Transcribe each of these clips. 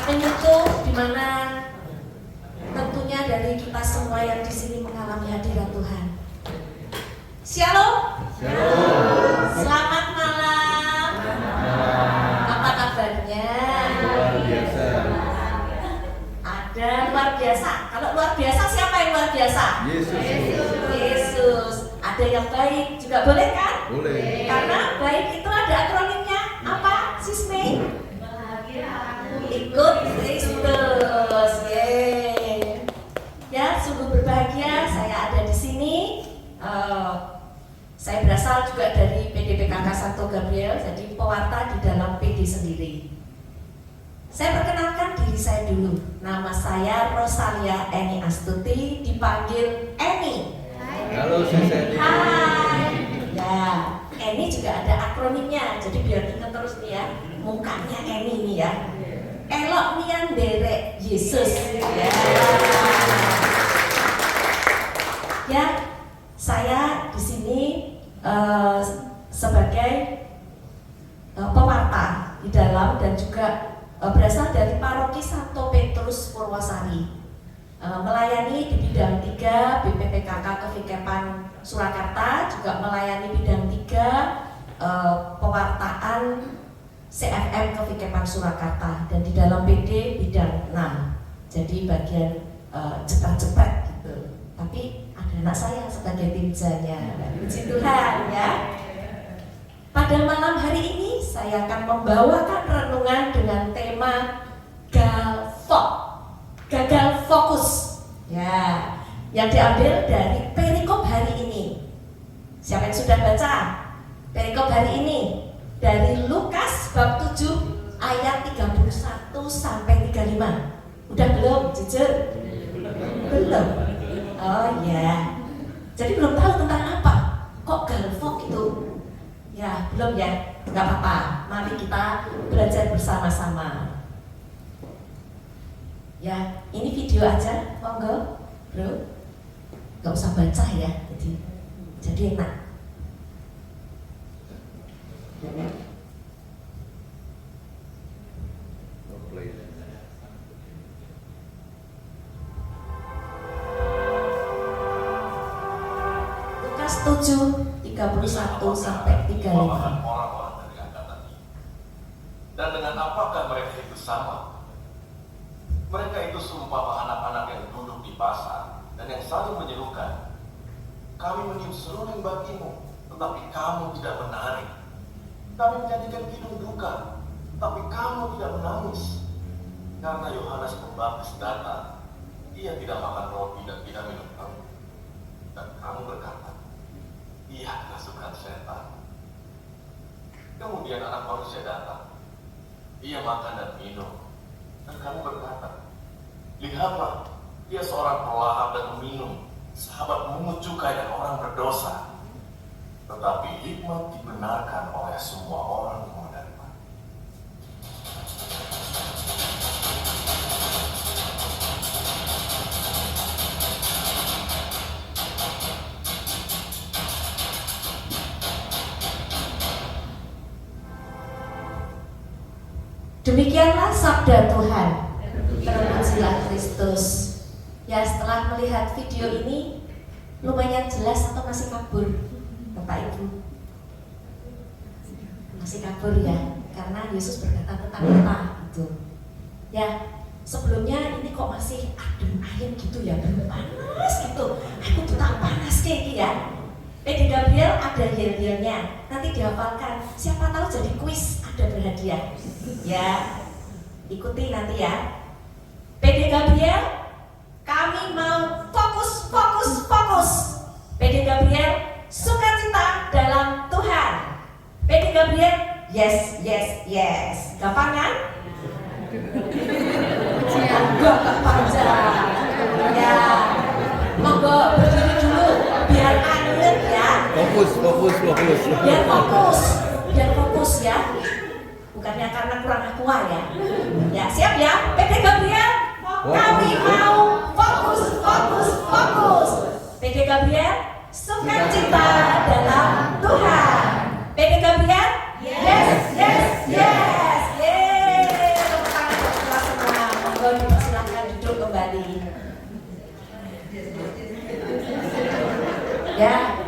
menyentuh di mana tentunya dari kita semua yang di sini mengalami hadirat Tuhan. Shalom. Selamat malam. Apa kabarnya? Luar biasa. Ada luar biasa. Kalau luar biasa siapa yang luar biasa? Yesus. Ada yang baik juga boleh kan? Boleh. Karena baik itu ada akronimnya. Apa? Sisme? Ikut Kristus. Yeay. Ya, sungguh berbahagia saya ada di sini. Saya berasal juga dari PDPKK Santo Gabriel, jadi pewarta di dalam PD sendiri. Saya perkenalkan diri saya dulu. Nama saya Rosalia Eni Astuti, dipanggil Eni. Halo, saya Eni. Hai. Ya, Eni juga ada akronimnya, jadi biar ingat terus nih ya. Mukanya Eni nih ya. Elok nian derek Yesus. Ya, saya di sini sebagai pewarta di dalam dan juga berasal dari Paroki Santo Petrus Purwosari, melayani di bidang 3 BPPKK Kevikepan Surakarta, juga melayani bidang 3 pewartaan CFM Kevikepan Surakarta, dan di dalam PD bidang 6, jadi bagian cepat-cepat gitu. Tapi ada anak saya sebagai timjanya, puji Tuhan ya. Pada malam hari ini saya akan membawakan renungan dengan tema gagal fokus ya, yang diambil dari perikop hari ini. Siapa yang sudah baca perikop hari ini? Dari Lukas bab 7 ayat 31 sampai 35. Udah belum? Jujur? Belum? Oh ya. Jadi belum tahu tentang apa? Kok galvok itu? Ya, belum ya? Gak apa-apa. Mari kita belajar bersama-sama. Ya, ini video aja, monggo, bro. Gak usah baca ya, jadi enak. Lukas 7 31 sampai 35. Orang-orang dari angkatan ini. Dan dengan apakah mereka itu sama? Mereka itu seumpama anak-anak yang duduk di pasar dan yang saling menyerukan, kami meniup seruling bagimu, tetapi kamu tidak menarik. Kami menyanyikan kidung duka, tapi kamu tidak menangis. Karena Yohanes Pembaptis datang, ia tidak makan roti dan tidak minum anggur. Dan kamu berkata, ia kerasukan setan. Kemudian anak manusia datang, ia makan dan minum. Dan kamu berkata, lihatlah, dia seorang pelahap dan meminum, sahabat memungut cukai dan orang berdosa. Tetapi hikmat dibenarkan oleh semua orang yang menerima. Demikianlah sabda Tuhan. Terpujilah Kristus. Ya, setelah melihat video ini lumayan jelas atau masih kabur, Bapak Ibu? Masih kabur ya, karena Yesus berkata tentang kita gitu. Ya, sebelumnya ini kok masih adem ayem gitu ya, belum panas gitu. Aku tuh tak panas kayak gitu ya. PD Gabriel ada yel-yelnya, nanti dihafalkan. Siapa tahu jadi kuis, ada berhadiah. Ya, ikuti nanti ya. PD Gabriel, kami mau fokus. PD Gabriel, sukacita dalam Tuhan. PD Gabriel, yes. Gampang kan? Enggak panjang. Ya, monggo berdiri dulu biar anget ya. Fokus. Biar fokus ya. Bukannya karena kurang aqua ya. Ya, siap ya. PD Gabriel, kami mau fokus. PD Gabriel, sukacita dalam Tuhan. PD Gabriel, yes. Tepuk tangan buat kita semua. Ya,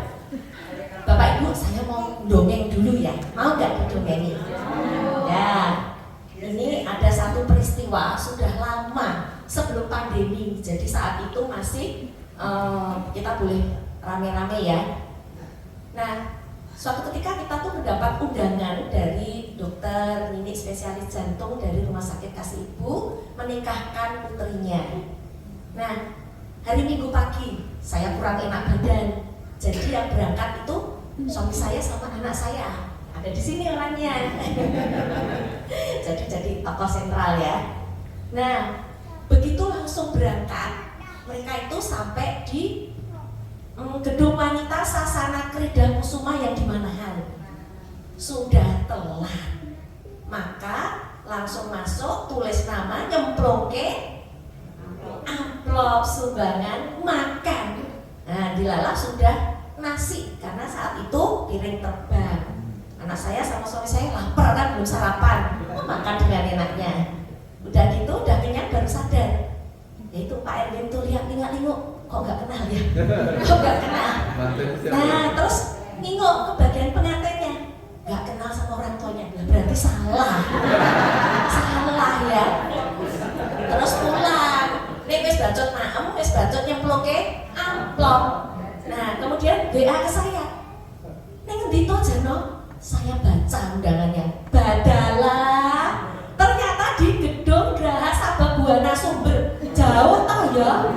Bapak Ibu, saya mau dongeng dulu ya. Mau nggak didongengin? Ya, ini ada satu peristiwa sudah lama sebelum pandemi. Jadi saat itu masih kita boleh rame-rame ya. Nah, suatu ketika kita tuh mendapat undangan dari dokter Nini spesialis jantung dari Rumah Sakit Kasih Ibu menikahkan putrinya. Nah, hari Minggu pagi saya kurang enak badan, jadi yang berangkat itu suami saya sama anak saya. Ada di sini orangnya. jadi tokoh sentral ya. Nah, begitu langsung berangkat, mereka itu sampai di gedung wanita Sasana Krida Kusuma yang di Manahan. Sudah telat, maka langsung masuk, tulis nama, nyemplungke amplop sumbangan makan. Nah, dilalah sudah nasi karena saat itu piring terbang. Anak saya sama suami saya lapar kan, belum sarapan, makan dengan enaknya. Udah gitu, udah kenyang baru sadar. Yaitu Pak Erwin tuh lihat lingak-linguk, kok nggak kenal ya? Kok nggak kenal? Nah, terus ningok ke bagian pengantinnya, nggak kenal sama orang tuanya, berarti salah. Salah ya. Terus pulang, nih wis bacot maem, wis bacot nyemplungke amplop. Nah, kemudian WA ke saya, ning ngendi to Jano? Saya baca undangannya, badalah ternyata di gedung Graha Sababwana Sumber, jauh toh ya.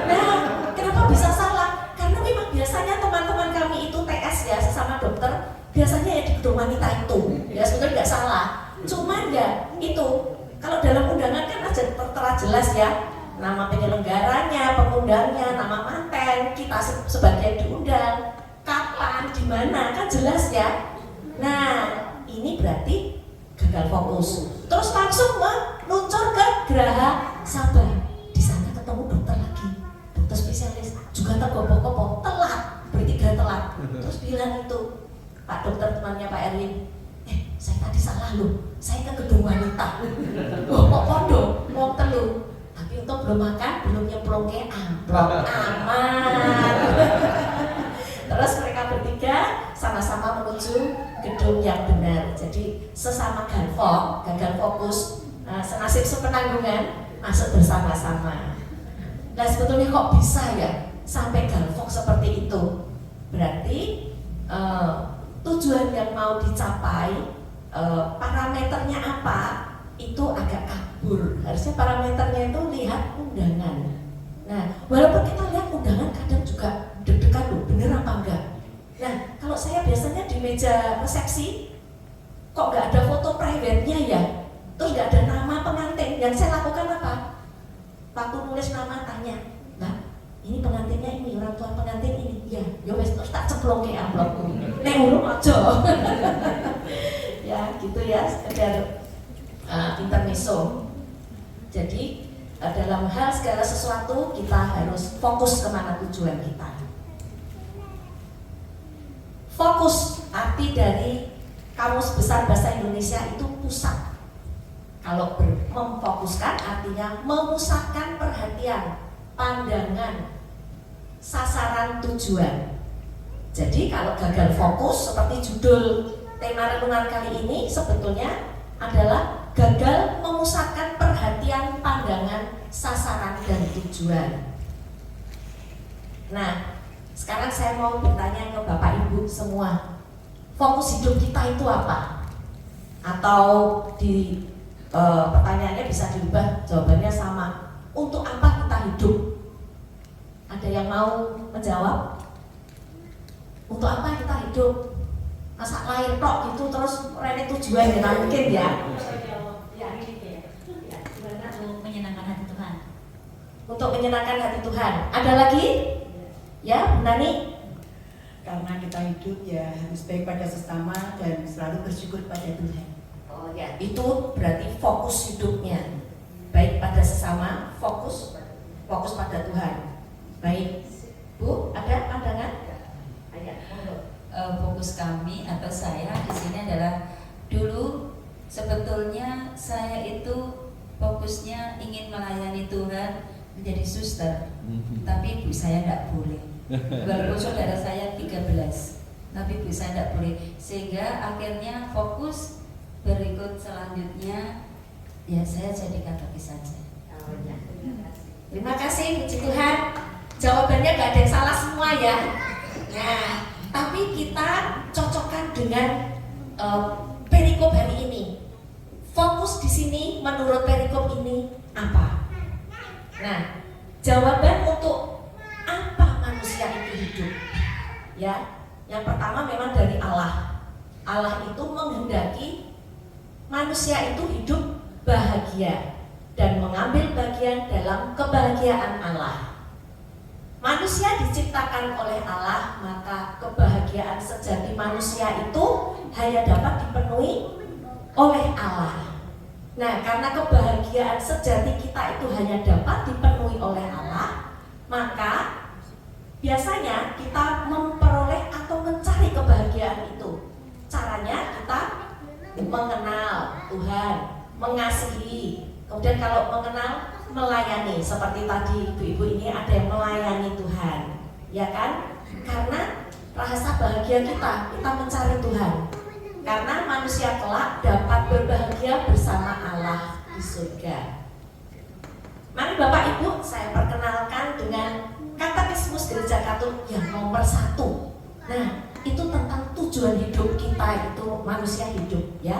Nah, kenapa bisa salah? Karena memang biasanya teman-teman kami itu TS ya, sesama dokter, biasanya ya di gedung wanita itu. Ya sebetulnya nggak salah. Cuman ya itu, kalau dalam undangan kan aja tertera jelas ya, nama penyelenggaranya, pengundangnya, nama manten, kita sebagai diundang, kapan, di mana, kan jelas ya. Nah, ini berarti gagal fokus. Terus langsung meluncur ke Graha Sabah. Di sana ketemu dokter lagi, dokter spesialis, juga tergopoh-gopoh, telat, bertiga telat. Terus bilang itu, Pak dokter temannya Pak Erwin, saya tadi salah loh, saya ke gedung wanita. Oh, kok podo, mau telu. Tapi untuk belum makan, belum nyemplungke amplop, aman. Terus mereka bertiga sama-sama menuju gedung yang benar. Jadi sesama gagal fokus, senasib sepenanggungan, masuk bersama-sama. Nah, sebetulnya kok bisa ya sampai galvok seperti itu? Berarti tujuan yang mau dicapai, parameternya apa, itu agak kabur. Harusnya parameternya itu lihat undangan. Nah, walaupun kita lihat undangan kadang juga deg-degan loh, bener apa enggak. Nah, kalau saya biasanya di meja resepsi, kok nggak ada foto private-nya ya, terus nggak ada nama pengantin. Yang saya lakukan apa? Waktu nulis nama tanya, Mbak, ini pengantinnya ini, orang tua pengantin ini, ya, wes terus tak cemplung ke amplopku. Nek urung aja. Ya, gitu ya, sekedar intermezzo. Jadi dalam hal segala sesuatu kita harus fokus kemana tujuan kita. Fokus, arti dari Kamus Besar Bahasa Indonesia itu pusat. Kalau memfokuskan artinya memusatkan perhatian, pandangan, sasaran tujuan. Jadi kalau gagal fokus seperti judul tema renungan kali ini sebetulnya adalah gagal memusatkan perhatian, pandangan, sasaran, dan tujuan. Nah, sekarang saya mau bertanya ke Bapak Ibu semua, fokus hidup kita itu apa? Atau di pertanyaannya bisa dirubah, jawabannya sama. Untuk apa kita hidup? Ada yang mau menjawab? Untuk apa kita hidup? Masa lahir tok gitu terus rene tujuan ya, nggak mungkin ya. Untuk menyenangkan hati Tuhan. Untuk menyenangkan hati Tuhan. Ada lagi? Ya, Bu Nani? Karena kita hidup ya harus baik pada sesama dan selalu bersyukur pada Tuhan. Oh ya, itu berarti fokus hidupnya. Baik pada sesama, fokus pada Tuhan. Baik, Bu, ada pandangan? Ayo, monggo. Fokus kami atau saya di sini adalah dulu sebetulnya saya itu fokusnya ingin melayani Tuhan menjadi suster, tapi ibu saya tidak boleh. Walaupun saudara saya 13, tapi Bu saya tidak boleh. Sehingga akhirnya fokus berikut selanjutnya, ya saya jadi katekis saja. Terima kasih, puji Tuhan. Jawabannya gak ada yang salah semua ya. Nah, tapi kita cocokkan dengan perikop hari ini. Fokus di sini menurut perikop ini apa? Nah, jawaban untuk apa manusia itu hidup? Ya, yang pertama memang dari Allah. Allah itu menghendaki manusia itu hidup bahagia dan mengambil bagian dalam kebahagiaan Allah. Manusia diciptakan oleh Allah, maka kebahagiaan sejati manusia itu hanya dapat dipenuhi oleh Allah. Nah, karena kebahagiaan sejati kita itu hanya dapat dipenuhi oleh Allah, maka biasanya kita memperoleh atau mencari kebahagiaan itu. Caranya kita mengenal Tuhan, mengasihi. Kemudian kalau mengenal, melayani. Seperti tadi ibu-ibu ini ada yang melayani Tuhan, ya kan? Karena rasa bahagia kita mencari Tuhan. Karena manusia kelak dapat berbahagia bersama Allah di surga. Mari Bapak Ibu, saya perkenalkan dengan Katekismus Gereja Katolik yang nomor 1. Nah, itu tentang tujuan hidup kita, itu manusia hidup, ya.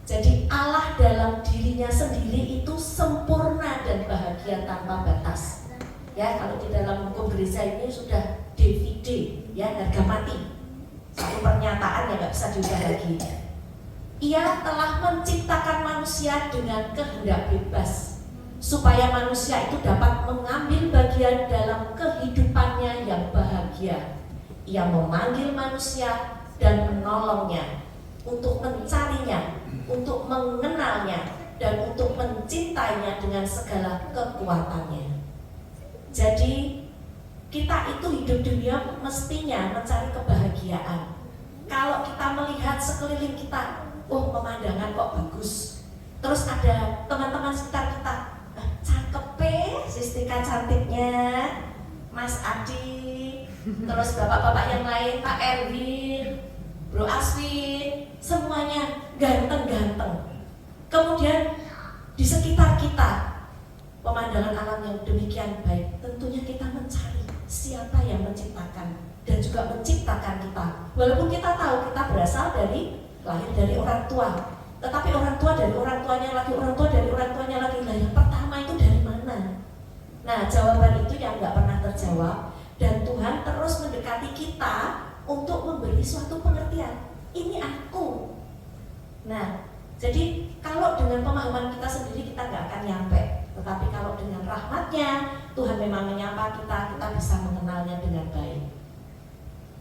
Jadi Allah dalam dirinya sendiri itu sempurna dan bahagia tanpa batas. Ya, kalau di dalam hukum gereja ini sudah DVD, ya, harga mati. Satu pernyataan yang nggak bisa diubah lagi. Ia telah menciptakan manusia dengan kehendak bebas, supaya manusia itu dapat mengambil bagian dalam kehidupannya yang bahagia. Ia memanggil manusia dan menolongnya, untuk mencarinya, untuk mengenalnya, dan untuk mencintainya dengan segala kekuatannya. Jadi kita itu hidup dunia mestinya mencari kebahagiaan. Kalau kita melihat sekeliling kita, oh pemandangan kok bagus, terus ada teman-teman sekitar kita, cakep Sistika cantiknya, Mas Adi, terus bapak-bapak yang lain, Pak Erwin, Bro Aswin, semuanya ganteng-ganteng. Kemudian di sekitar kita pemandangan alam yang demikian baik, tentunya kita mencari siapa yang menciptakan dan juga menciptakan kita. Walaupun kita tahu kita berasal dari, lahir dari orang tua, tetapi orang tua dari orang tuanya lagi, orang tua dari orang tuanya lagi. Nah, yang pertama itu dari mana? Nah, jawaban itu yang nggak pernah terjawab, dan Tuhan terus mendekati kita untuk memberi suatu pengertian. Ini aku. Nah, jadi kalau dengan pemahaman kita sendiri kita nggak akan nyampe. Tetapi kalau dengan rahmat-Nya, Tuhan memang menyapa kita bisa mengenalnya dengan baik.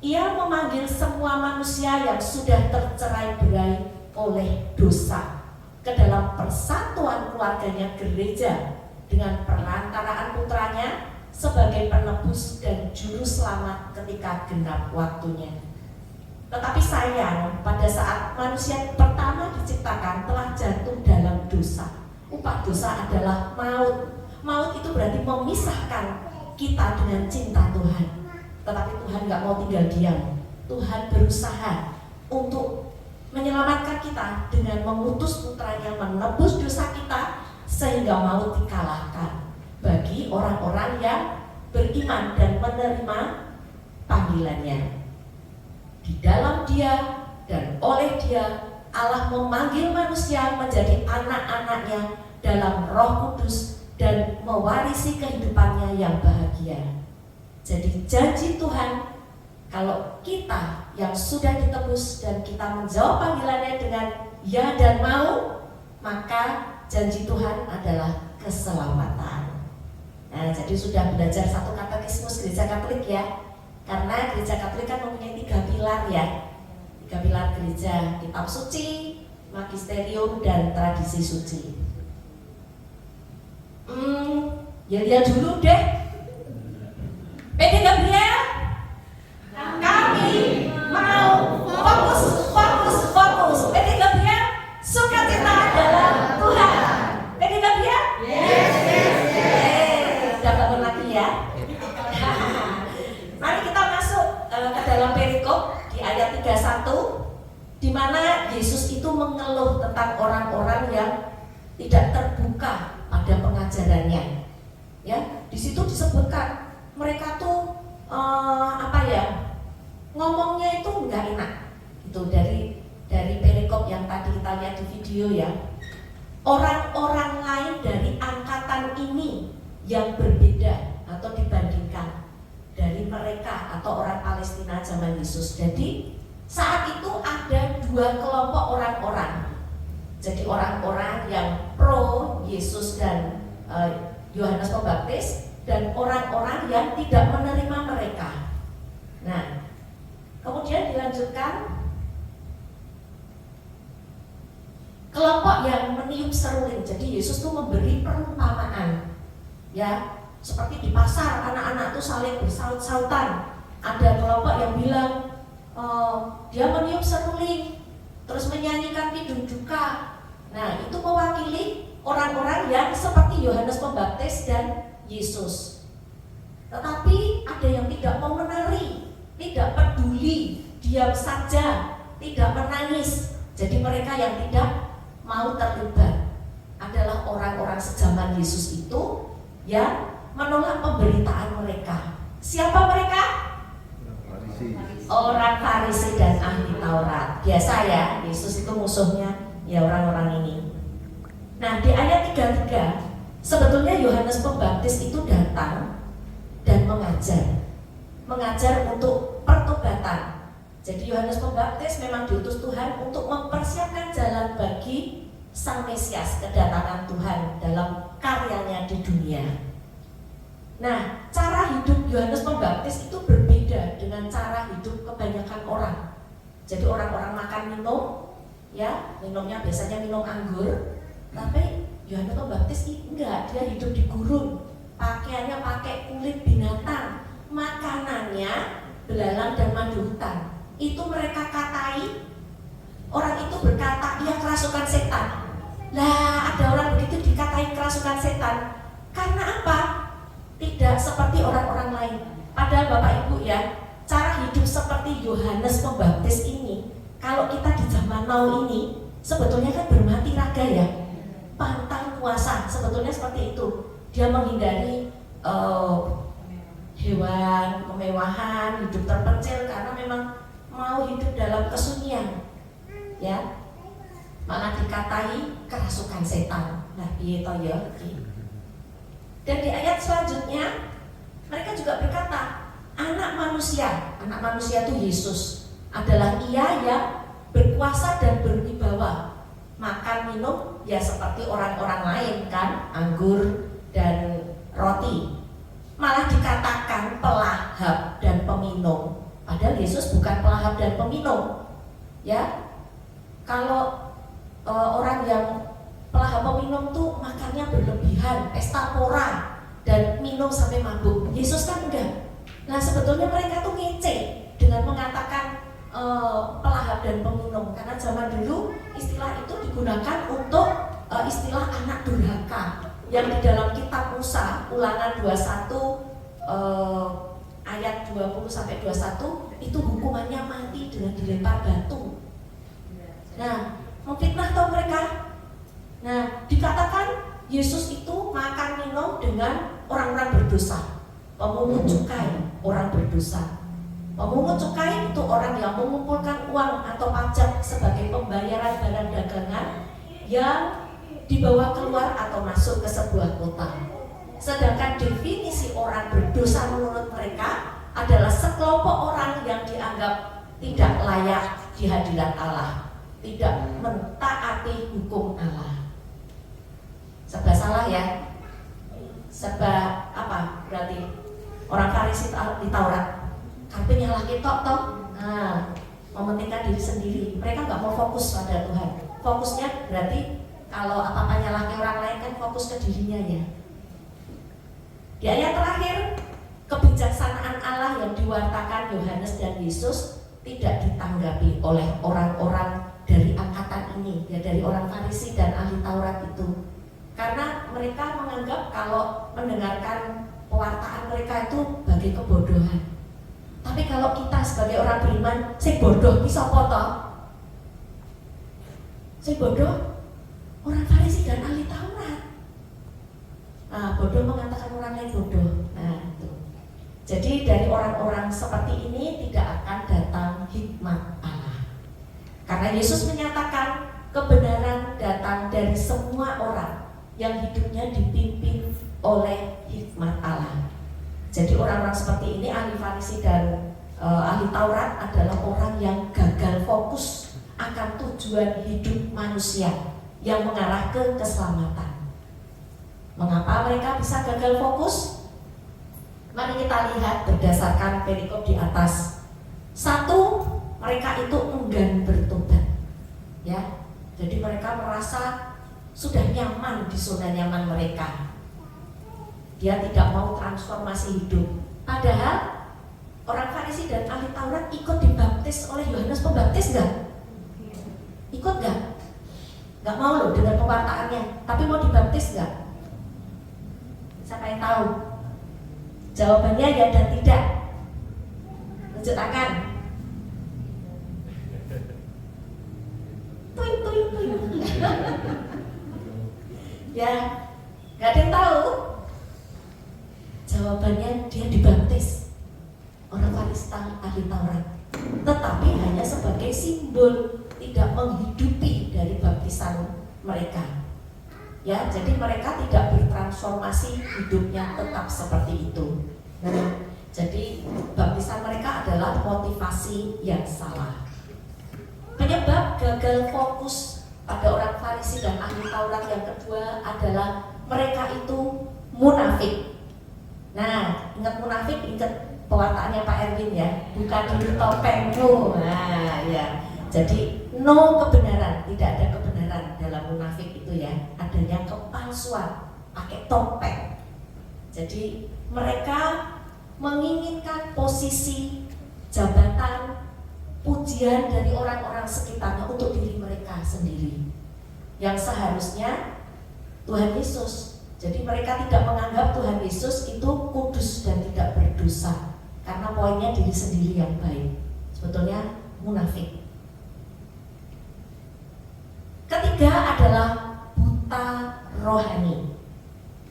Ia memanggil semua manusia yang sudah tercerai-berai oleh dosa ke dalam persatuan keluarganya gereja dengan perantaraan putranya sebagai penebus dan juru selamat ketika genap waktunya. Tetapi sayang, pada saat manusia pertama diciptakan telah jatuh dalam dosa. Upah dosa adalah maut. Maut itu berarti memisahkan kita dengan cinta Tuhan. Tetapi Tuhan gak mau tinggal diam. Tuhan berusaha untuk menyelamatkan kita dengan mengutus putranya menebus dosa kita, sehingga maut dikalahkan bagi orang-orang yang beriman dan menerima panggilannya. Di dalam Dia dan oleh Dia, Allah memanggil manusia menjadi anak-anaknya dalam Roh Kudus dan mewarisi kehidupannya yang bahagia. Jadi janji Tuhan, kalau kita yang sudah ditebus dan kita menjawab panggilannya dengan ya dan mau, maka janji Tuhan adalah keselamatan. Nah, jadi sudah belajar satu katekismus Gereja Katolik ya. Karena Gereja Katolik kan mempunyai 3 pilar ya. 3 pilar gereja, kitab suci, magisterium, dan tradisi suci. Ya lihat dulu deh. PD Gabriel, kami mau fokus. PD Gabriel, sukacita dalam Tuhan. PD Gabriel? Yes. Udah bangun lagi ya. terbuka pada pengajarannya. Ya, di situ disebutkan mereka tuh ngomongnya itu nggak enak. Itu dari perikop yang tadi kita lihat di video ya. Orang-orang lain dari angkatan ini yang berbeda atau dibandingkan dari mereka atau orang Palestina zaman Yesus. Jadi saat itu ada dua kelompok orang-orang. Jadi orang-orang yang pro Yesus dan Yohanes Pembaptis dan orang-orang yang tidak menerima mereka. Nah, kemudian dilanjutkan kelompok yang meniup seruling. Jadi Yesus tuh memberi perumpamaan, ya, seperti di pasar anak-anak tuh saling bersaut-sautan. Ada kelompok yang bilang dia meniup seruling, terus menyanyikan kidung duka. Nah, itu mewakili orang-orang yang seperti Yohanes Pembaptis dan Yesus. Tetapi ada yang tidak mau menari, tidak peduli, diam saja, tidak menangis. Jadi mereka yang tidak mau terlibat adalah orang-orang sejaman Yesus itu yang menolak pemberitaan mereka. Siapa mereka? Orang Farisi dan ahli Taurat. Biasa ya, Yesus itu musuhnya ya orang-orang ini. Nah, di ayat 33 sebetulnya Yohanes Pembaptis itu datang dan mengajar untuk pertobatan. Jadi Yohanes Pembaptis memang diutus Tuhan untuk mempersiapkan jalan bagi Sang Mesias, kedatangan Tuhan dalam karyanya di dunia. Nah, cara hidup Yohanes Pembaptis itu berbeda dengan cara hidup kebanyakan orang. Jadi orang-orang makan minum, ya, minumnya biasanya minum anggur, tapi Yohanes Pembaptis enggak, dia hidup di gurun, pakaiannya pakai kulit binatang, makanannya belalang dan madu hutan. Itu mereka katai, orang itu berkata dia kerasukan setan. Lah, ada orang begitu dikatai kerasukan setan. Karena apa? Tidak seperti orang-orang lain. Padahal Bapak Ibu ya, cara hidup seperti Yohanes Pembaptis ini, kalau kita di zaman now ini, sebetulnya kan bermati raga ya, pantang puasa, sebetulnya seperti itu. Dia menghindari hewan, kemewahan, hidup terpencil karena memang mau hidup dalam kesunyian, ya. Malah dikatai kerasukan setan. Nah, piye to ya? Dan di ayat selanjutnya mereka juga berkata, anak manusia itu Yesus adalah ia yang berkuasa dan berwibawa, makan minum ya seperti orang-orang lain kan, anggur dan roti. Malah dikatakan pelahap dan peminum, padahal Yesus bukan pelahap dan peminum, ya. Kalau orang yang pelahap peminum tuh makannya berlebihan, pesta pora dan minum sampai mabuk. Yesus kan enggak. Nah, sebetulnya mereka tuh ngece dengan mengatakan pelahap dan peminum, karena zaman dulu istilah itu digunakan untuk istilah anak durhaka yang di dalam kitab Musa Ulangan 21 ayat 20 sampai 21 itu hukumannya mati dengan dilempar batu. Nah, memfitnah tau mereka. Nah, dikatakan Yesus itu makan minum dengan orang-orang berdosa, pemungut cukai, orang berdosa. Pemungut cukai itu orang yang mengumpulkan uang atau pajak sebagai pembayaran barang dagangan yang dibawa keluar atau masuk ke sebuah kota. Sedangkan definisi orang berdosa menurut mereka adalah sekelompok orang yang dianggap tidak layak di hadirat Allah, tidak mentaati hukum Allah. Serba salah ya, serba apa berarti orang Farisi di Taurat, karpenya laki tok. Nah, mementingkan diri sendiri. Mereka nggak mau fokus pada Tuhan. Fokusnya berarti kalau apa-apa nyalahke orang lain kan fokus ke dirinya ya. Di ayat terakhir, kebijaksanaan Allah yang diwartakan Yohanes dan Yesus tidak ditanggapi oleh orang-orang dari angkatan ini, ya, dari orang Farisi dan ahli Taurat itu. Karena mereka menganggap kalau mendengarkan pewartaan mereka itu bagi kebodohan. Tapi kalau kita sebagai orang beriman, sing bodoh ki sapa to? Sing bodoh orang Farisi dan ahli Taurat. Bodoh mengatakan orang lain bodoh. Nah, itu. Jadi dari orang-orang seperti ini tidak akan datang hikmat Allah. Karena Yesus menyatakan kebenaran datang dari semua orang yang hidupnya dipimpin oleh hikmat Allah. Jadi orang-orang seperti ini, ahli Farisi dan ahli Taurat, adalah orang yang gagal fokus akan tujuan hidup manusia yang mengarah ke keselamatan. Mengapa mereka bisa gagal fokus? Mari kita lihat berdasarkan perikop di atas. Satu, mereka itu enggan bertobat. Ya, jadi mereka merasa sudah nyaman di zona nyaman mereka. Dia tidak mau transformasi hidup. Padahal orang Farisi dan ahli Taurat ikut dibaptis oleh Yohanes Pembaptis enggak? Ikut enggak? Enggak mau loh dengan pewartaannya, tapi mau dibaptis enggak? Siapa yang tahu? Jawabannya ya dan tidak. Tunjuk tangan. Tuing, tuing, tuing. Ya, nggak ada yang tahu. Jawabannya dia dibaptis orang Farisi ahli Taurat, tetapi hanya sebagai simbol, tidak menghidupi dari baptisan mereka. Ya, jadi mereka tidak bertransformasi hidupnya, tetap seperti itu. Jadi baptisan mereka adalah motivasi yang salah. Penyebab gagal fokus pada orang Farisi dan ahli Taurat yang kedua adalah mereka itu munafik. Nah, ingat munafik, ingat pewartaannya Pak Erwin ya, bukan dulu topengmu. Nah, ya. Jadi no kebenaran, tidak ada kebenaran dalam munafik itu ya, adanya kepalsuan, pakai topeng. Jadi mereka menginginkan posisi, jabatan, pujian dari orang-orang sekitarnya untuk diri mereka sendiri, yang seharusnya Tuhan Yesus. Jadi mereka tidak menganggap Tuhan Yesus itu kudus dan tidak berdosa, karena poinnya diri sendiri yang baik. Sebetulnya munafik. Ketiga adalah buta rohani,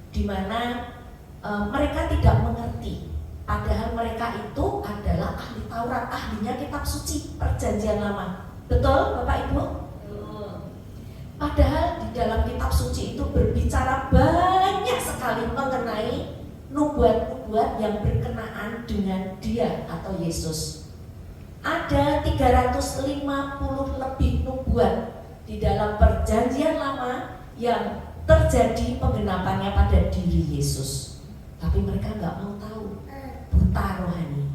di mana mereka tidak mengerti, padahal mereka itu adalah ahli Taurat, ahlinya kitab suci Perjanjian Lama. Betul Bapak Ibu? Padahal di dalam kitab suci itu berbicara banyak sekali mengenai nubuat-nubuat yang berkenaan dengan Dia atau Yesus. Ada 350 lebih nubuat di dalam Perjanjian Lama yang terjadi penggenapannya pada diri Yesus, tapi mereka nggak mau tahu, buta rohani.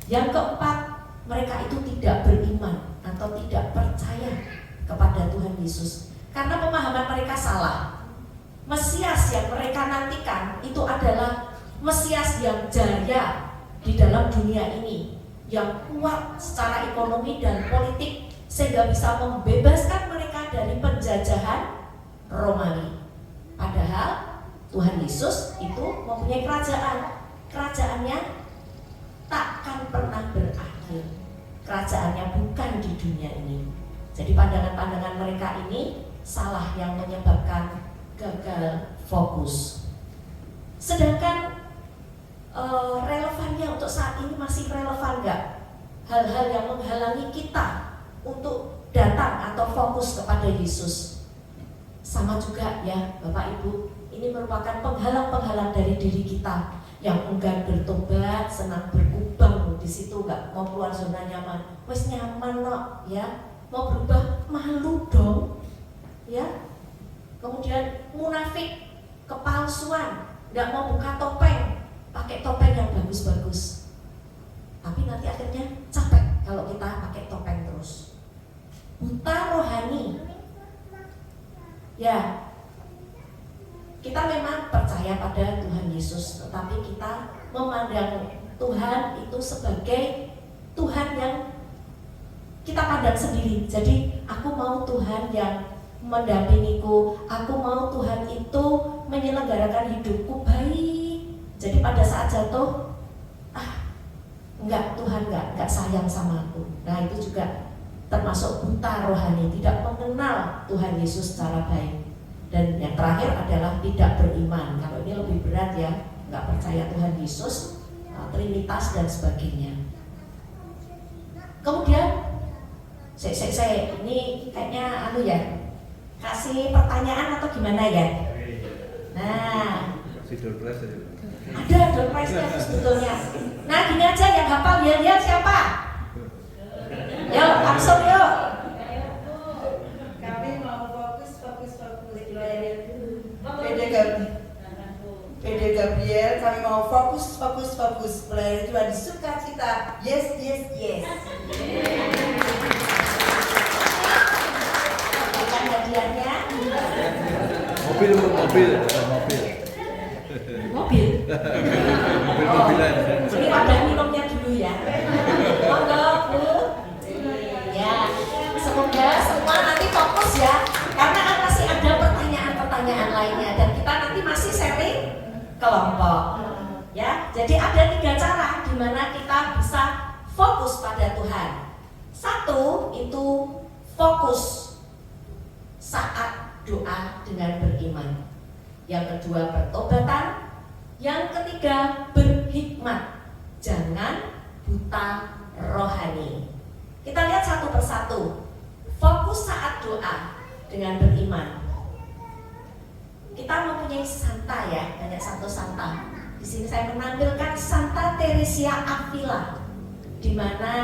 Yang keempat, mereka itu tidak beriman atau tidak percaya kepada Tuhan Yesus karena pemahaman mereka salah. Mesias yang mereka nantikan itu adalah Mesias yang jaya di dalam dunia ini, yang kuat secara ekonomi dan politik, sehingga bisa membebaskan mereka dari penjajahan Romawi. Padahal Tuhan Yesus itu mempunyai kerajaan. Kerajaannya takkan pernah berakhir. Kerajaannya bukan di dunia ini. Jadi pandangan-pandangan mereka ini salah, yang menyebabkan gagal fokus. Sedangkan relevannya untuk saat ini masih relevan nggak? Hal-hal yang menghalangi kita untuk datang atau fokus kepada Yesus. Sama juga ya Bapak Ibu, ini merupakan penghalang-penghalang dari diri kita yang enggan bertobat, senang berkubang di situ, nggak mau keluar zona nyaman. Wes nyaman loh ya, mau berubah malu dong ya. Kemudian munafik, kepalsuan, nggak mau buka topeng, pakai topeng yang bagus-bagus. Tapi nanti akhirnya capek kalau kita pakai topeng terus. Buta rohani. Ya, kita memang percaya pada Tuhan Yesus, tetapi kita memandang Tuhan itu sebagai Tuhan yang kita pandang sendiri. Jadi aku mau Tuhan yang mendampingiku, aku mau Tuhan itu menyelenggarakan hidupku baik. Jadi pada saat jatuh, enggak, Tuhan enggak sayang sama aku. Nah itu juga termasuk buta rohani, tidak mengenal Tuhan Yesus secara baik. Dan yang terakhir adalah tidak beriman. Kalau ini lebih berat ya, nggak percaya Tuhan Yesus, Trinitas dan sebagainya. Kemudian, saya ini kayaknya kasih pertanyaan atau gimana ya? Nah, Masih door prize aja. ada door prize-nya sebetulnya. Nah, gini aja yang hafal ya siapa? Yuk, langsung yuk. Kami mau fokus. PD Gabriel, kami mau fokus. Melayani Tuhan di sukacita. Yes. Bukan hadiahnya. Mobil. Mobil-mobilan. Ini ada minumnya dulu ya. Monggo, Bu. Ya, semoga semua nanti fokus ya. Karena masih ada pertanyaan lainnya dan kita nanti masih sharing kelompok. Ya, jadi ada 3 cara di mana kita bisa fokus pada Tuhan. 1 itu fokus saat doa dengan beriman. Yang kedua pertobatan. Yang ketiga berhikmat. Jangan buta rohani. Kita lihat satu persatu. Fokus saat doa dengan beriman. Kita mempunyai santa ya, banyak santa. Di sini saya menampilkan Santa Teresia Avila, di mana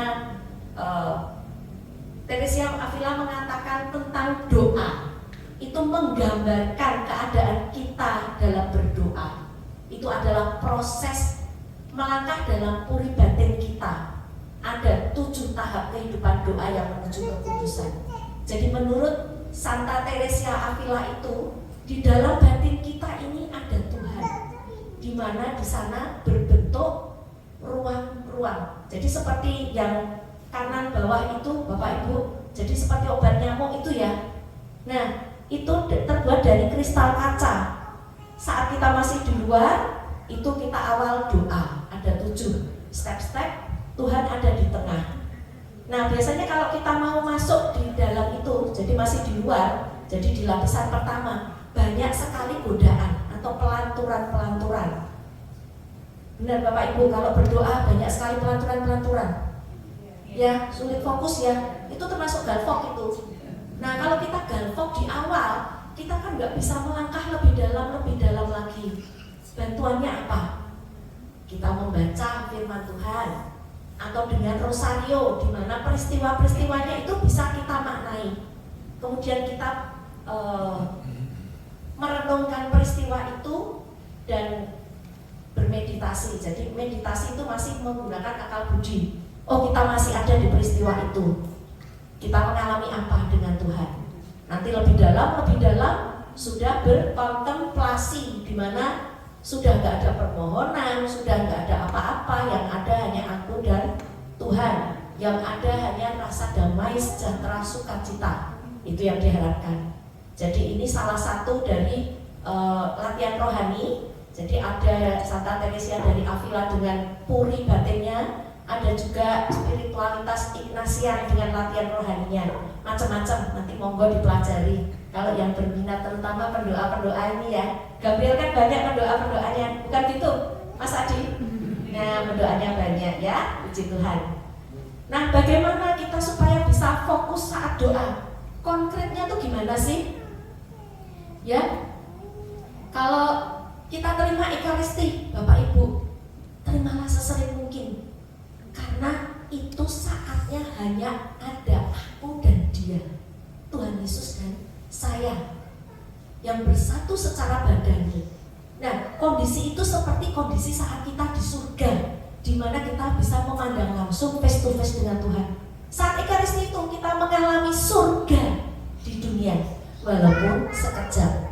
Teresia Avila mengatakan tentang doa. Itu menggambarkan keadaan kita dalam berdoa. Itu adalah proses melangkah dalam puri batin kita. Ada 7 tahap kehidupan doa yang menuju kekudusan. Jadi menurut Santa Teresia Avila itu, di dalam batin kita ini ada Tuhan, di mana di sana berbentuk ruang-ruang. Jadi seperti yang kanan bawah itu Bapak Ibu, jadi seperti obat nyamuk itu ya. Nah, itu terbuat dari kristal kaca. Saat kita masih di luar, itu kita awal doa. Ada 7 step-step, Tuhan ada di tengah. Nah, biasanya kalau kita mau masuk di dalam itu, jadi masih di luar, jadi di lapisan pertama, banyak sekali godaan atau pelanturan-pelanturan. Benar Bapak Ibu, kalau berdoa banyak sekali pelanturan-pelanturan. Ya, sulit fokus ya, itu termasuk galvok itu. Nah, kalau kita galvok di awal, kita kan nggak bisa melangkah lebih dalam lagi. Bantuannya apa? Kita membaca firman Tuhan atau dengan rosario, di mana peristiwa-peristiwanya itu bisa kita maknai. Kemudian kita merenungkan peristiwa itu dan bermeditasi. Jadi meditasi itu masih menggunakan akal budi. Oh, kita masih ada di peristiwa itu. Kita mengalami apa dengan Tuhan? Nanti lebih dalam sudah berkontemplasi, di mana sudah nggak ada permohonan, sudah nggak ada apa-apa, yang ada hanya aku dan Tuhan, yang ada hanya rasa damai, sejahtera, sukacita. Itu yang diharapkan. Jadi ini salah satu dari latihan rohani. Jadi ada Santa Teresia dari Avila dengan puri batinnya, ada juga spiritualitas Ignatian dengan latihan rohaninya. Macam-macam, nanti monggo dipelajari. Kalau yang berminat terutama pendoa-pendoa ini ya. Gabriel kan banyak pendoa-pendoanya, bukan gitu Mas Adi? Nah, pendoanya banyak ya, puji Tuhan. Nah, bagaimana kita supaya bisa fokus saat doa? Konkretnya tuh gimana sih? Ya, kalau kita terima Ekaristi, Bapak Ibu, terimalah sesering mungkin. Karena itu saatnya hanya ada aku dan Dia, Tuhan Yesus dan saya, yang bersatu secara badani. Nah, kondisi itu seperti kondisi saat kita di surga, di mana kita bisa memandang langsung face to face dengan Tuhan. Saat Ekaristi itu kita mengalami surga di dunia, walaupun sekejap.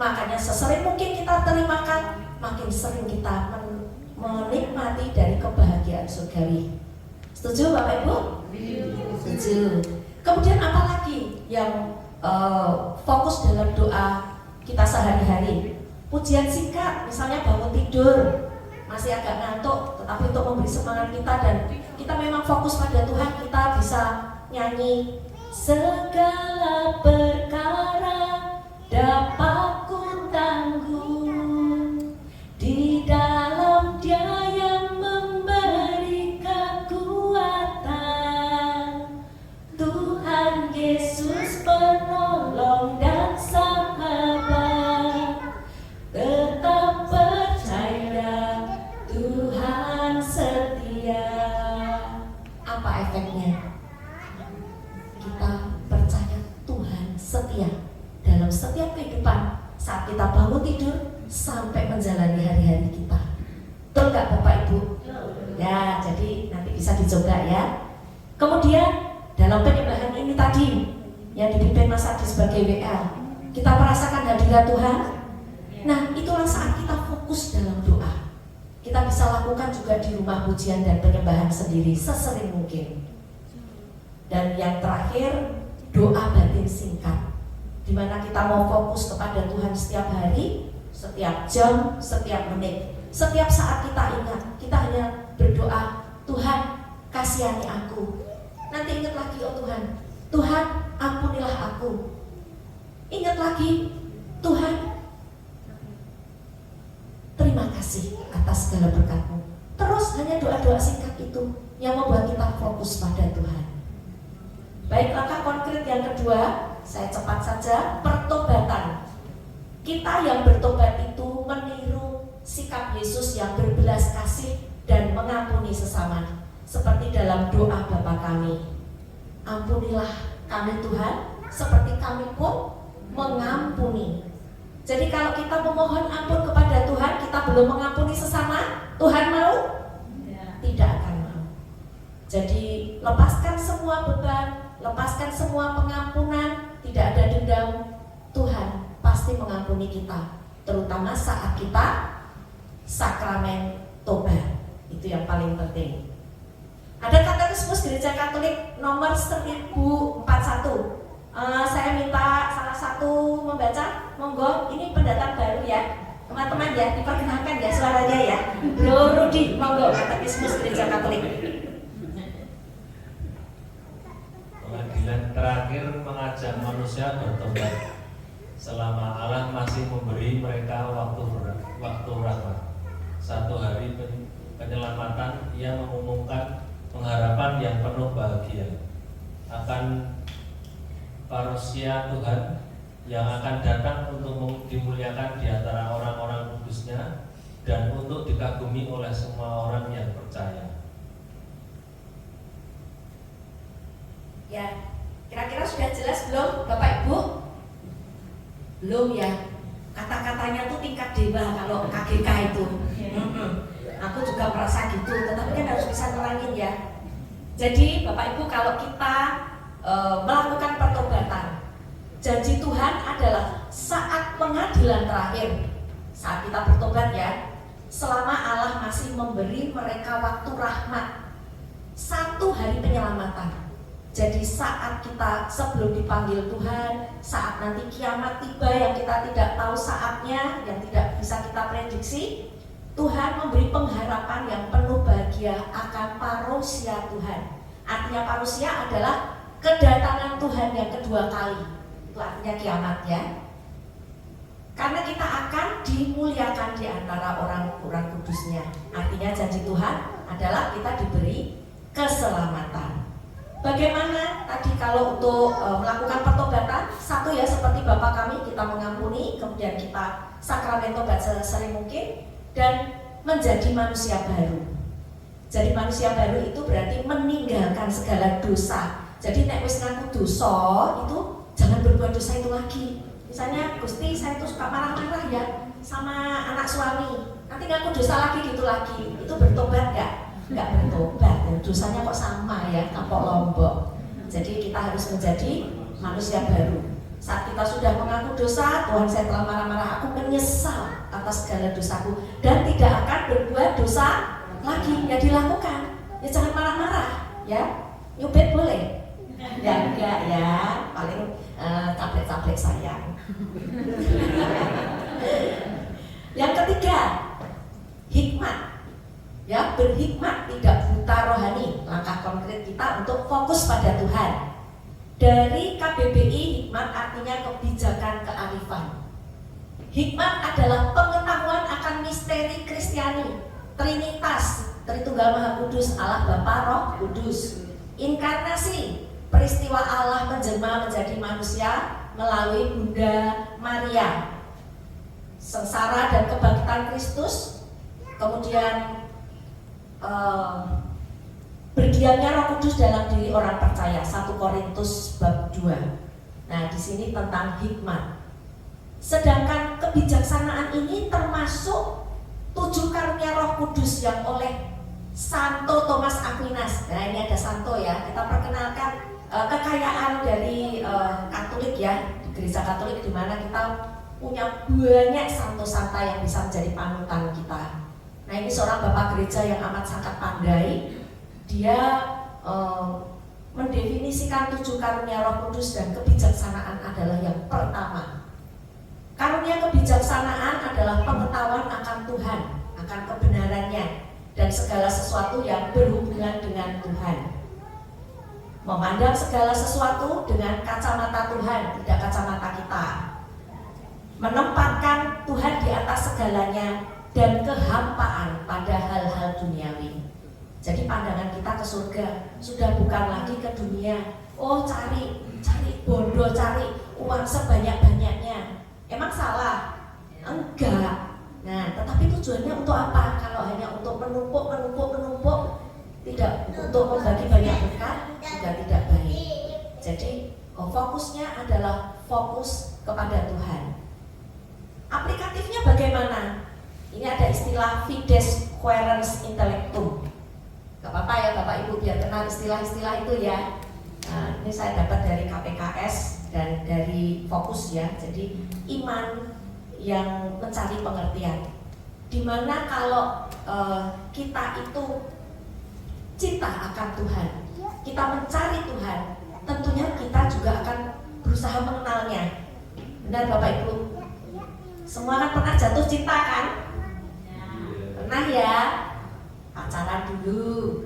Makanya sesering mungkin kita terimakan, makin sering kita menikmati dari kebahagiaan surgawi. Setuju Bapak Ibu? Setuju. Kemudian apa lagi yang fokus dalam doa kita sehari-hari? Pujian singkat, misalnya bangun tidur masih agak ngantuk, tetapi untuk memberi semangat kita dan kita memang fokus pada Tuhan, kita bisa nyanyi segala perkara dapat ku tanggung. Di dalam Dia yang memberi kekuatan, Tuhan Yesus penolong dan sahabat. Tetap percaya, Tuhan setia. Apa efeknya? Kita percaya Tuhan setia dalam setiap kehidupan, saat kita bangun tidur sampai menjalani hari-hari kita. Betul nggak Bapak Ibu? Ya, jadi nanti bisa dicoba ya. Kemudian dalam penyembahan ini tadi yang dipimpin Mas Adi sebagai WL, kita merasakan hadirat Tuhan. Nah, itulah saat kita fokus dalam doa. Kita bisa lakukan juga di rumah pujian dan penyembahan sendiri sesering mungkin. Dan yang terakhir, doa batin singkat, di mana kita mau fokus kepada Tuhan setiap hari, setiap jam, setiap menit, setiap saat kita ingat, kita hanya berdoa, Tuhan kasihani aku. Nanti ingat lagi, oh Tuhan, Tuhan ampunilah aku. Ingat lagi, Tuhan terima kasih atas segala berkat-Mu. Terus hanya doa-doa singkat itu yang membuat kita fokus pada Tuhan. Baik, langkah konkret yang kedua, saya cepat saja, pertobatan. Kita yang bertobat itu meniru sikap Yesus yang berbelas kasih dan mengampuni sesama. Seperti dalam doa Bapa kami, ampunilah kami Tuhan, seperti kami pun mengampuni. Jadi kalau kita memohon ampun kepada Tuhan, kita belum mengampuni sesama, Tuhan mau? Tidak akan mau. Jadi lepaskan semua beban, lepaskan semua pengampunan, tidak ada dendam. Tuhan pasti mengampuni kita, terutama saat kita sakramen tobat. Itu yang paling penting. Ada Katekismus Gereja Katolik nomor 1041. Saya minta salah satu membaca, monggo. Ini pendatang baru ya, teman-teman ya, diperkenalkan ya suaranya ya. Bro Rudi, monggo, Katekismus Gereja Katolik. Pengadilan terakhir mengajak manusia bertobat selama Allah masih memberi mereka waktu rahmat. Satu hari penyelamatan, Ia mengumumkan pengharapan yang penuh bahagia akan parusia Tuhan yang akan datang untuk dimuliakan di antara orang-orang kudusnya dan untuk dikagumi oleh semua orang yang percaya. Ya, kira-kira sudah jelas belum Bapak Ibu? Belum ya. Kata-katanya tuh tingkat dewa kalau KGK itu. Aku juga merasa gitu, tetapi kan harus bisa nerangin ya. Jadi Bapak Ibu, kalau kita melakukan pertobatan, janji Tuhan adalah saat pengadilan terakhir, saat kita bertobat ya, selama Allah masih memberi mereka waktu rahmat, 1 hari penyelamatan. Jadi saat kita sebelum dipanggil Tuhan, saat nanti kiamat tiba yang kita tidak tahu saatnya, yang tidak bisa kita prediksi, Tuhan memberi pengharapan yang penuh bahagia akan parousia Tuhan. Artinya parousia adalah kedatangan Tuhan yang kedua kali. Itu artinya kiamat ya. Karena kita akan dimuliakan di antara orang-orang kudusnya. Artinya janji Tuhan adalah kita diberi keselamatan. Bagaimana tadi kalau untuk melakukan pertobatan? 1 ya, seperti Bapa kami, kita mengampuni, kemudian kita sakramen tobat sesering mungkin, dan menjadi manusia baru. Jadi manusia baru itu berarti meninggalkan segala dosa. Jadi nek wis ngaku dosa itu jangan berbuat dosa itu lagi. Misalnya, Gusti saya itu suka marah-marah ya sama anak suami, nanti ngaku dosa lagi gitu lagi, itu bertobat nggak? Nggak bertobat, dosanya kok sama ya, kapok lombok. Jadi kita harus menjadi manusia baru. Saat kita sudah mengaku dosa, Tuhan saya telah marah-marah, aku menyesal atas segala dosaku dan tidak akan berbuat dosa lagi. Ya dilakukan, ya jangan marah-marah ya. Nyubit boleh? Ya enggak ya, paling caplek-caplek sayang. Yang ketiga, hikmat. Ya, berhikmat, tidak buta rohani. Langkah konkret kita untuk fokus pada Tuhan. Dari KBBI, hikmat artinya kebijakan kearifan. Hikmat adalah pengetahuan akan misteri Kristiani, Trinitas, Tritunggal Maha Kudus, Allah Bapa, Roh Kudus. Inkarnasi, peristiwa Allah menjelma menjadi manusia melalui Bunda Maria. Sengsara dan kebangkitan Kristus, kemudian berdiamnya Roh Kudus dalam diri orang percaya, 1 Korintus bab 2. Nah, di sini tentang hikmat. Sedangkan kebijaksanaan ini termasuk 7 karunia Roh Kudus yang oleh Santo Thomas Aquinas. Nah, ini ada Santo ya. Kita perkenalkan kekayaan dari Katolik ya, di Gereja Katolik, di mana kita punya banyak santo-santa yang bisa menjadi panutan kita. Nah, ini seorang bapak gereja yang amat sangat pandai. Dia mendefinisikan 7 karunia Roh Kudus, dan kebijaksanaan adalah yang pertama. Karunia kebijaksanaan adalah pengetahuan akan Tuhan, akan kebenarannya, dan segala sesuatu yang berhubungan dengan Tuhan. Memandang segala sesuatu dengan kacamata Tuhan, tidak kacamata kita. Menempatkan Tuhan di atas segalanya, dan kehampaan pada hal-hal duniawi. Jadi pandangan kita ke surga sudah bukan lagi ke dunia. Oh, cari bondo, cari uang sebanyak-banyaknya. Emang salah? Enggak. Nah, tetapi tujuannya untuk apa? Kalau hanya untuk menumpuk, tidak untuk membagi banyak berkat, juga tidak baik. Jadi, fokusnya adalah fokus kepada Tuhan. Aplikatifnya bagaimana? Ini ada istilah fides quaerens intellectum. Gak apa-apa ya Bapak Ibu, biar kenal istilah-istilah itu ya. Nah, ini saya dapat dari KPKS dan dari Fokus ya. Jadi iman yang mencari pengertian. Dimana kalau kita itu cinta akan Tuhan, kita mencari Tuhan, tentunya kita juga akan berusaha mengenalnya. Benar Bapak Ibu? Semua kan pernah jatuh cinta kan? Pernah ya? Pacaran dulu,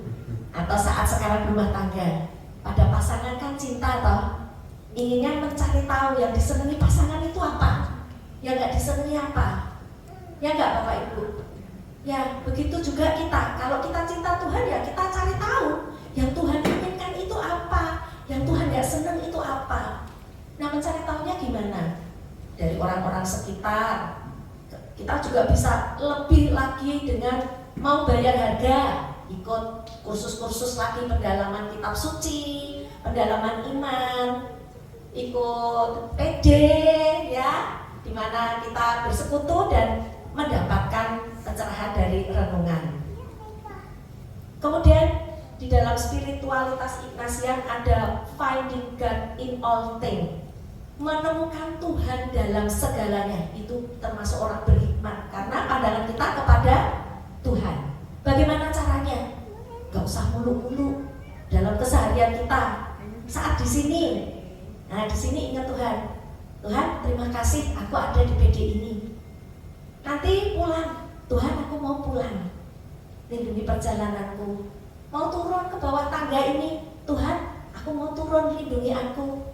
atau saat sekarang berumah tangga. Pada pasangan kan cinta toh, inginnya mencari tahu yang disenangi pasangan itu apa, yang nggak disenangi apa. Ya nggak Bapak Ibu? Ya begitu juga kita. Kalau kita cinta Tuhan ya kita cari tahu yang Tuhan inginkan itu apa, yang Tuhan nggak senang itu apa. Nah, mencari tahunya gimana? Dari orang-orang sekitar. Kita juga bisa lebih lagi dengan mau bayar harga, ikut kursus-kursus lagi pendalaman kitab suci, pendalaman iman, ikut PD ya, dimana kita bersekutu dan mendapatkan pencerahan dari renungan. Kemudian di dalam spiritualitas Ignatian ada finding God in all things, menemukan Tuhan dalam segalanya. Itu termasuk orang berhikmat karena pandangan kita kepada Tuhan. Bagaimana caranya? Gak usah muluk-muluk dalam keseharian kita. Saat di sini, nah di sini ingat Tuhan. Tuhan, terima kasih aku ada di PD ini. Nanti pulang, Tuhan aku mau pulang. Lindungi perjalananku. Mau turun ke bawah tangga ini, Tuhan, aku mau turun, lindungi aku.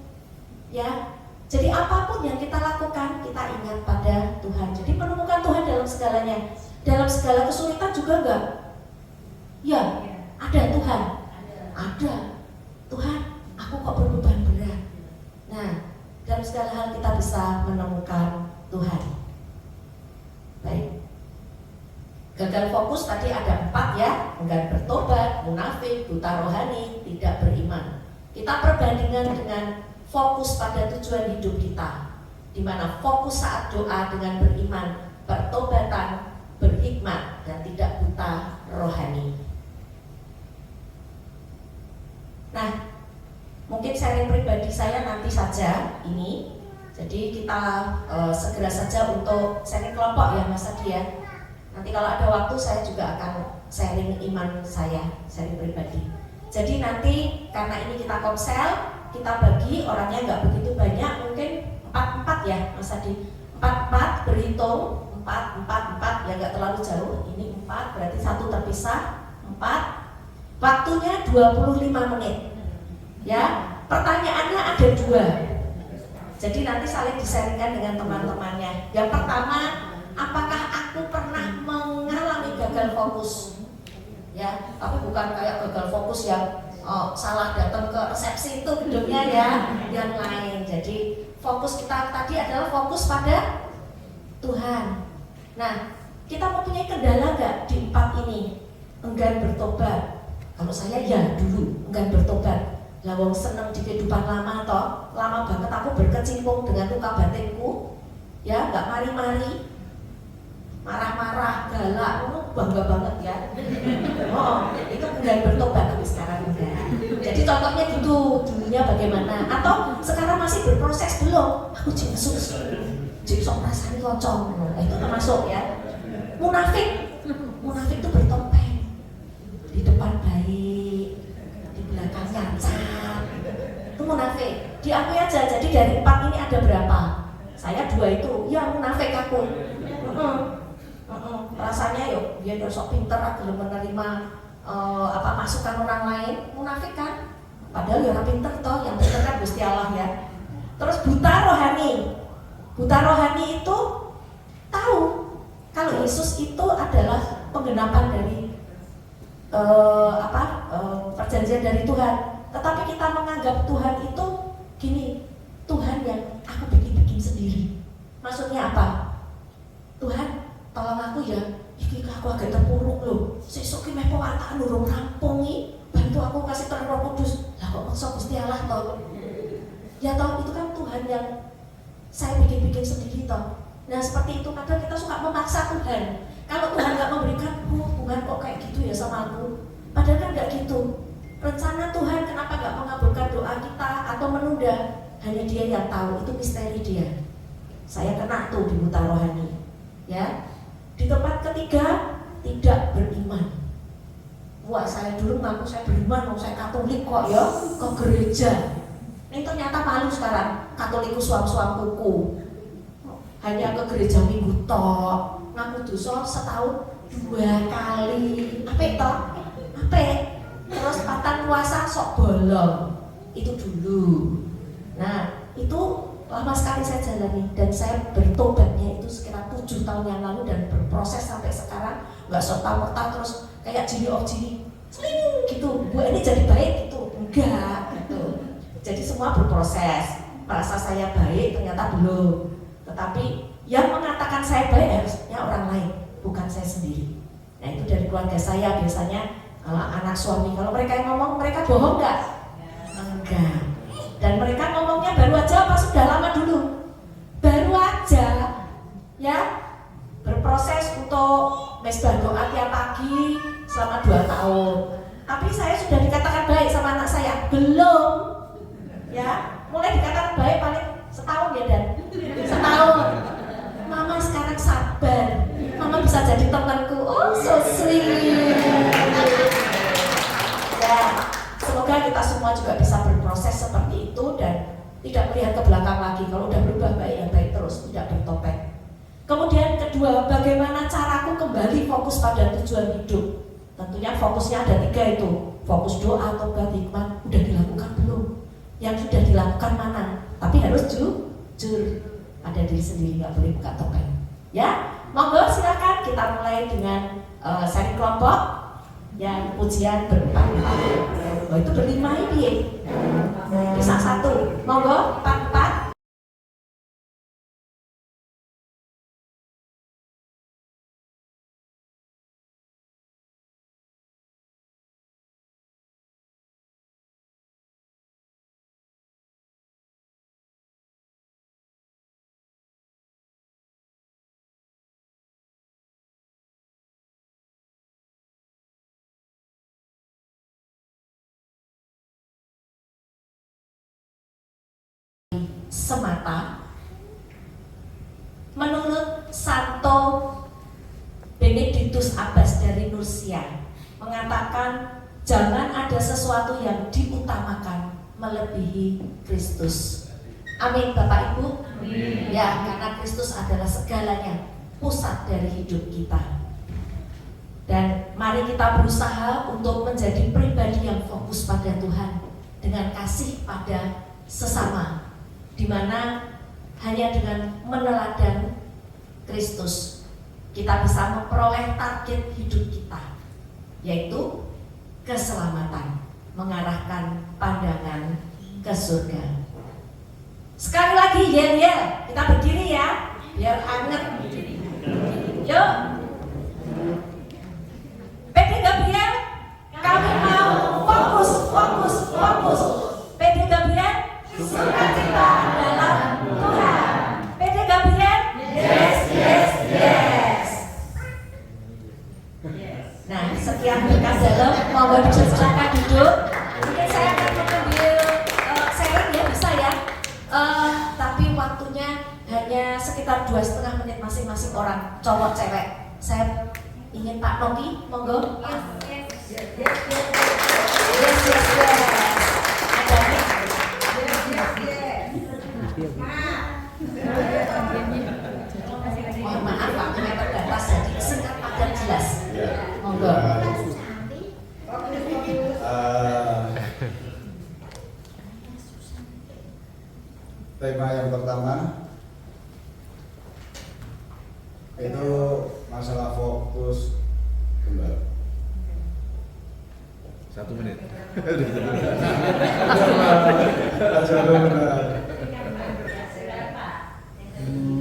Ya, jadi apapun yang kita lakukan, kita ingat pada Tuhan. Jadi menemukan Tuhan dalam segalanya. Dalam segala kesulitan juga enggak? Ya, ada Tuhan. Ada. Tuhan, aku kok berbeban berat. Nah, dalam segala hal kita bisa menemukan Tuhan. Baik. Gagal fokus tadi ada 4 ya. Enggan bertobat, munafik, buta rohani, tidak beriman. Kita perbandingan dengan fokus pada tujuan hidup kita, di mana fokus saat doa dengan beriman, pertobatan, berhikmat, dan tidak buta rohani. Nah, mungkin sharing pribadi saya nanti saja ini. Jadi kita segera saja untuk sharing kelompok ya Mas Adi ya. Nanti kalau ada waktu saya juga akan sharing iman saya, sharing pribadi. Jadi nanti karena ini kita komsel, kita bagi orangnya nggak begitu banyak, mungkin 4-4 ya Mas Adi. 4-4 berhitung, 4 ya nggak terlalu jauh. Ini 4 berarti 1 terpisah, 4. Waktunya 25 menit. Ya, Pertanyaannya ada 2. Jadi nanti saling disaringkan dengan teman-temannya. Yang pertama, apakah aku pernah mengalami gagal fokus? Ya, tapi bukan kayak gagal fokus yang salah datang ke resepsi itu gedungnya ya, yang lain. Jadi fokus kita tadi adalah fokus pada Tuhan. Nah, kita mempunyai kendala nggak di 4 ini? Enggan bertobat. Kalau saya ya dulu enggan bertobat. Lah wong seneng di kehidupan lama toh, lama banget aku berkecimpung dengan luka batinku, ya nggak mari-mari, marah-marah, galak, bangga banget ya. Oh, itu enggan bertobat tapi sekarang enggak. Jadi contohnya gitu, dulunya bagaimana? Atau sekarang masih berproses belum? Aku Yesus, jadi sok rasanya locong, itu termasuk ya. Munafik itu bertopeng, di depan baik, di belakang nyacat. Itu munafik. Diakui aja. Jadi dari 4 ini ada berapa? Saya 2 itu. Ya munafik aku. Rasanya yuk dia sok pinter, belum menerima masukan orang lain. Munafik kan? Padahal ya orang pinter toh. Yang pinter kan Gusti Allah ya. Terus buta rohani. Buta rohani itu tahu kalau Yesus itu adalah penggenapan dari perjanjian dari Tuhan. Tetapi kita menganggap Tuhan itu gini, Tuhan yang aku bikin sendiri. Maksudnya apa? Tuhan, tolong aku ya, iki aku agak terpuruk loh. Sesuk ki meh pewartaan urung rampung iki, bantu aku kasih terang Roh Kudus. Lah kok maksa Gusti Allah toh? Ya toh, itu kan Tuhan yang saya bikin sendiri toh. Nah seperti itu, kadang kita suka memaksa Tuhan. Kalau Tuhan nggak memberikan, Tuhan kok kayak gitu ya sama aku. Padahal kan nggak gitu. Rencana Tuhan kenapa nggak mengabulkan doa kita atau menunda, hanya Dia yang tahu. Itu misteri Dia. Saya kena tuh di buta rohani. Ya. Di tempat ketiga, tidak beriman. Wah, saya dulu ngaku saya beriman, saya Katolik kok ya, ke gereja. Ini ternyata malu sekarang, Katolikus suam-suam kuku. Hanya ke gereja minggu tok, ngaku dosa setahun 2 kali. Apa itu? Apa? Terus patan puasa sok bolong. Itu dulu. Nah, itu lama sekali saya jalani dan saya bertobatnya itu sekitar 7 tahun yang lalu dan berproses sampai sekarang. Nggak serta-merta terus kayak Genie of Genie, sling gitu. Bu ini jadi baik gitu. Enggak gitu. Jadi semua berproses. Merasa saya baik ternyata belum. Tetapi yang mengatakan saya baik harusnya orang lain, bukan saya sendiri. Nah itu dari keluarga saya biasanya anak suami. Kalau mereka yang ngomong, mereka bohong nggak? Enggak. Dan mereka ngomongnya baru aja apa sudah lama dulu? Baru aja, ya berproses untuk mesbah doa tiap pagi selama 2 tahun. Tapi saya sudah dikatakan baik sama anak saya, belum? Ya, mulai dikatakan baik paling setahun ya Dan. Setahun. Mama sekarang sabar. Mama bisa jadi temanku. Oh, so sweet. Ya, semoga kita semua juga bisa berproses seperti itu dan tidak melihat ke belakang lagi. Kalau udah berubah baik ya baik terus, tidak bertopeng. Kemudian kedua, bagaimana caraku kembali fokus pada tujuan hidup? Tentunya fokusnya ada 3 itu. Fokus doa, tobat, hikmat. Udah dilakukan belum? Yang sudah dilakukan mana? Tapi harus jujur pada diri sendiri, nggak boleh buka topeng. Ya, monggo silakan kita mulai dengan seri kelompok yang ujian berempat-empat. Oh, itu berlima ini, bisa 1. Monggo 4-4. Semata, menurut Santo Benedictus Abbas dari Nursia mengatakan jangan ada sesuatu yang diutamakan melebihi Kristus. Amin Bapak Ibu. Amin. Ya, karena Kristus adalah segalanya, pusat dari hidup kita. Dan mari kita berusaha untuk menjadi pribadi yang fokus pada Tuhan dengan kasih pada sesama, di mana hanya dengan meneladan Kristus kita bisa memperoleh target hidup kita, yaitu keselamatan, mengarahkan pandangan ke surga. Sekali lagi yel, kita berdiri ya, biar anget. Yuk, PD Gabriel, kami mau fokus. PD Gabriel, sukacita dalam Tuhan. PD Gabriel, yes. Nah, sekian berkas dalam, mau silakan duduk. Mungkin saya akan mengambil sharing ya, bisa ya. Tapi waktunya hanya sekitar 2,5 menit masing-masing orang, cowok cewek. Saya ingin Pak Noki, monggo. Yes. Ada nih. Mohon maaf waktunya terbatas, jadi singkat padat jelas. Monggo. Tema yang pertama itu masalah fokus kembali. 1 menit.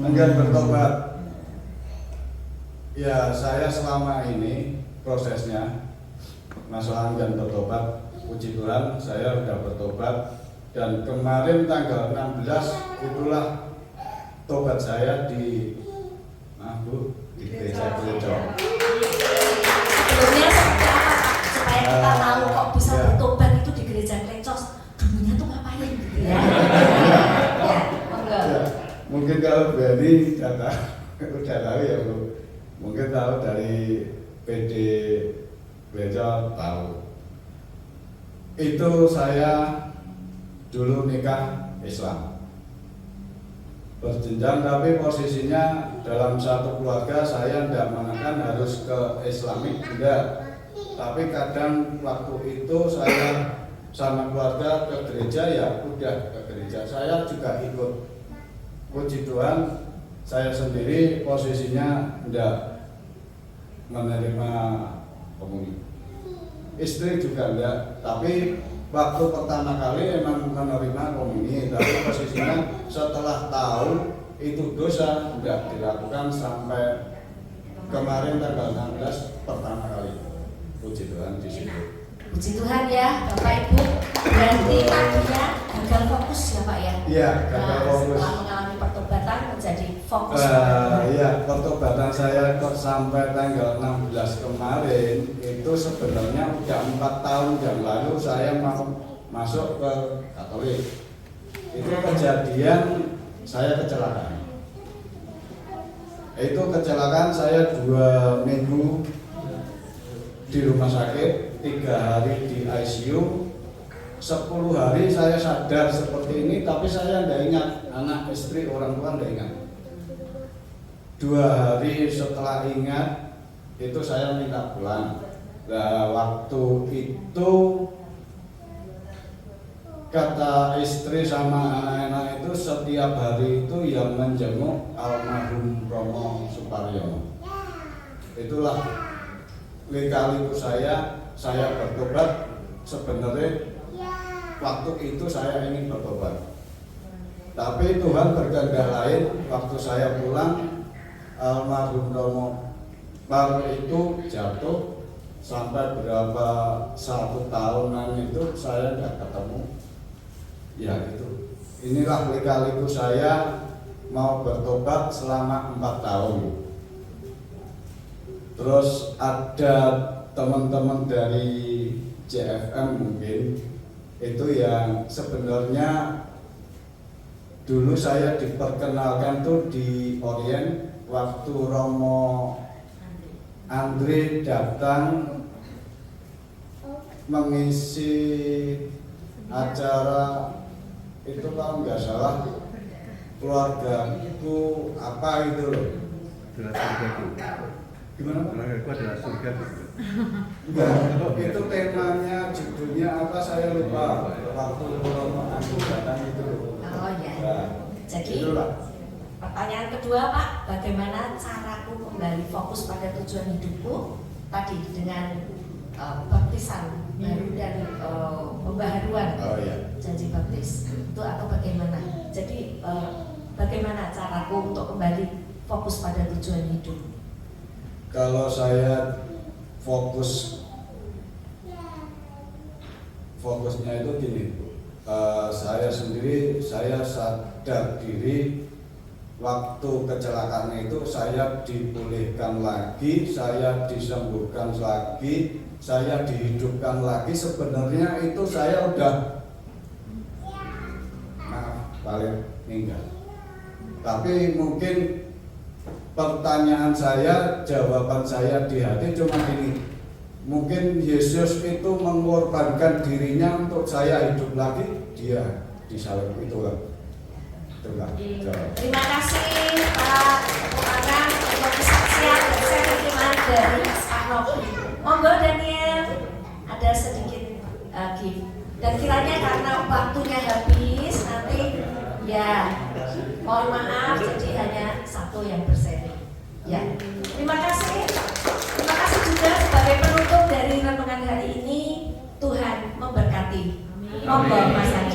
Enggan bertobat. Ya, saya selama ini prosesnya masalah enggan bertobat, puji Tuhan saya sudah bertobat. Dan kemarin tanggal 16 itulah tobat saya di gereja Gereja. Sebelumnya seperti apa Pak? Supaya kita tahu kok bisa bertobat itu di gereja Klecos. Dulunya tuh ngapain gitu ya? Ya, monggo. Ya, mungkin kalau Beni udah tahu ya Bu. Mungkin tahu dari PD Gereja tahu. Itu saya dulu nikah Islam berjenjang, tapi posisinya dalam satu keluarga saya tidak menekan harus ke Islamik, tidak. Tapi kadang waktu itu saya sama keluarga ke gereja, ya udah ke gereja. Saya juga ikut. Puji Tuhan, saya sendiri posisinya tidak menerima komuni. Istri juga tidak, tapi waktu pertama kali emang menerima komuni, tapi posisinya setelah tahu itu dosa tidak dilakukan sampai kemarin tanggal 16 pertama kali. Puji Tuhan di situ. Puji Tuhan ya, Bapak Ibu. Berarti tadinya gagal fokus ya Pak ya? Iya, gagal fokus. Setelah mengalami pertobatan menjadi fokus. Iya, pertobatan saya kok sampai tanggal 16 kemarin itu sebenarnya udah 4 tahun yang lalu saya mau masuk ke Katolik. Itu kejadian saya kecelakaan. Itu kecelakaan saya 2 minggu di rumah sakit, 3 hari di ICU, 10 hari saya sadar seperti ini, tapi saya tidak ingat, anak istri orang tua tidak ingat. 2 hari setelah ingat itu saya minta pulang. Nah, waktu itu kata istri sama anak-anak itu setiap hari itu yang menjenguk almarhum Romo Suparyono. Itulah lika-liku saya bertobat. Sebenarnya waktu itu saya ingin bertobat, tapi Tuhan berkehendak lain. Waktu saya pulang, almarhum Romo baru itu jatuh. Sampai berapa 1 tahunan itu saya tidak ketemu. Ya itu, inilah lika-liku saya mau bertobat selama 4 tahun. Terus ada teman-teman dari JFM mungkin itu yang sebenarnya dulu saya diperkenalkan tuh di Orient waktu Romo Andre datang mengisi acara itu, kalau nggak salah keluargaku apa itu loh, Gimana Pak? Terakhirku adalah surga. Enggak, itu temanya, judulnya apa saya lupa. Waktu aku datang itu. Oh ya. Nah, Jadi itulah. pertanyaan kedua Pak, bagaimana caraku kembali fokus pada tujuan hidupku tadi dengan baptisan baru dan pembaharuan Oh iya. janji baptis itu atau bagaimana? Jadi bagaimana caraku untuk kembali fokus pada tujuan hidup? Kalau saya fokusnya itu gini, saya sendiri saya sadar diri waktu kecelakaannya itu saya dipulihkan lagi, saya disembuhkan lagi, saya dihidupkan lagi. Sebenarnya itu saya udah paling meninggal. Tapi mungkin pertanyaan saya, jawaban saya di hati cuma ini. Mungkin Yesus itu mengorbankan dirinya untuk saya hidup lagi, dia disalib itulah. Itulah. Terima kasih Pak Anang untuk kesaksian dan sentimen dari Pak Novi. Monggo Daniel, ada sedikit gift. Dan kiranya karena waktunya habis nanti ya mohon maaf jadi hanya satu yang berseri. Ya, terima kasih. Terima kasih juga sebagai penutup dari renungan hari ini. Tuhan memberkati. Monggo Mas Andi.